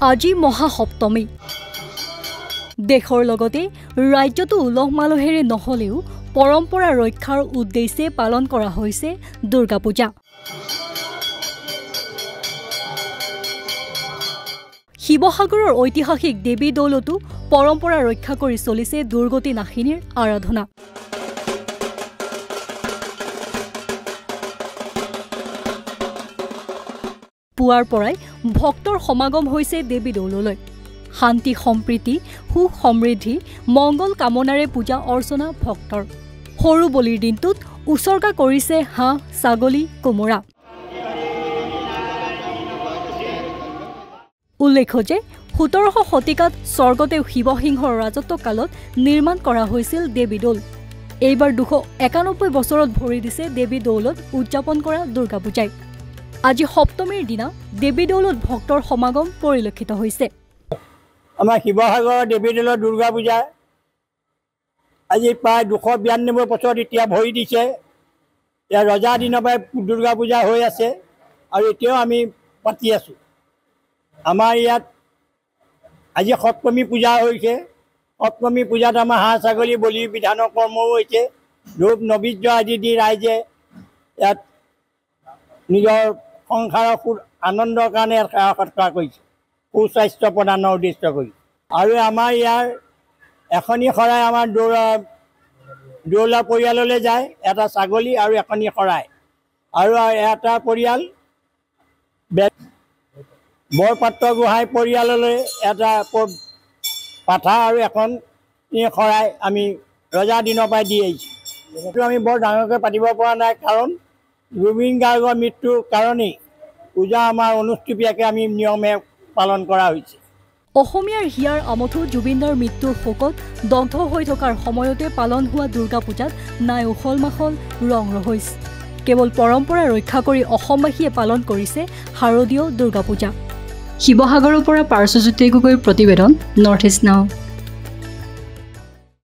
আজি মহাসপ্তমী দেশৰ লগতে ৰাজ্যতো উলহ মালহেৰে নহলেও পৰম্পৰা ৰক্ষাৰ উদ্দেশ্যে পালন কৰা হৈছে দুৰ্গা পূজা। শিৱসাগৰৰ ঐতিহাসিক দেৱী দৌলতো পৰম্পৰা ৰক্ষা কৰি চলিছে দুৰ্গতি নাশিনীৰ আৰাধনা। পুৱাৰ পৰাই ভক্তৰ সমাগম হৈছে দেৱী দৌললৈ। শান্তি সম্প্ৰীতি সুখ সমৃদ্ধি মংগল কামনাৰে পূজা অৰ্চনা ভক্তৰ। সৰু বলিৰ দিনটোত উচৰ্গা কৰিছে হাঁহ ছাগলী কোমোৰা। উল্লেখ্য যে ১৭শ শতিকাত স্বৰ্গদেউ শিৱসিংহৰ ৰাজত্ব কালত নিৰ্মাণ কৰা হৈছিল দেৱী দৌল। এইবাৰ ২৯১ বছৰত ভৰি দিছে দেৱী দৌলত উদযাপন কৰা দুৰ্গা পূজাই। আজি সপ্তমীৰ দিনা দেৱী দৌলত ভক্তৰ সমাগম পৰিলক্ষিত হৈছে। আমাৰ শিৱসাগৰৰ দেৱী দৌলৰ দুৰ্গা পূজা আজি প্ৰায় ২৯২ বছৰত এতিয়া ভৰি দিছে। ইয়াৰ ৰজা দিনৰ পৰাই দুৰ্গা পূজা হৈ আছে আৰু এতিয়াও আমি পাতি আছোঁ। আমাৰ ইয়াত আজি সপ্তমী পূজা হৈছে। সপ্তমী পূজাত আমাৰ হাঁহ ছাগলী বলি বিধানৰ কৰ্মও হৈছে। ধূপ নৈবেদ্য আদি দি ৰাইজে ইয়াত নিজৰ সংসাৰৰ আনন্দৰ কাৰণে সেৱা সৎকাৰ কৰিছে, সুস্বাস্থ্য প্ৰদানৰ উদ্দেশ্য কৰি। আৰু আমাৰ ইয়াৰ এখনি শৰাই আমাৰ দৌলা পৰিয়াললৈ যায়, এটা ছাগলী আৰু এখনি শৰাই। আৰু এটা পৰিয়াল বৰপাত্ৰ গোহাঁই পৰিয়াললৈ এটা পাঠা আৰু এখন শৰাই আমি ৰজা দিনৰ পৰাই দি আহিছোঁ। সেইটো আমি বৰ ডাঙৰকৈ পাতিব পৰা নাই, কাৰণ জুবিন গাৰ্গৰ মৃত্যুৰ কাৰণেই পূজা আমাৰ অনুষ্টুপীয়াকৈ আমি নিয়মে পালন কৰা হৈছে। অসমীয়াৰ হিয়াৰ আমঠু জুবিনদাৰ মৃত্যুৰ শোকত দগ্ধ হৈ থকাৰ সময়তে পালন হোৱা দুৰ্গা পূজাত নাই উখল মাখল ৰং ৰহইচ। কেৱল পৰম্পৰা ৰক্ষা কৰি অসমবাসীয়ে পালন কৰিছে শাৰদীয় দুৰ্গা পূজা। শিৱসাগৰৰ পৰা পাৰ্শ্বজ্যোতি গগৈৰ প্ৰতিবেদন, নৰ্থ ইষ্ট নাও।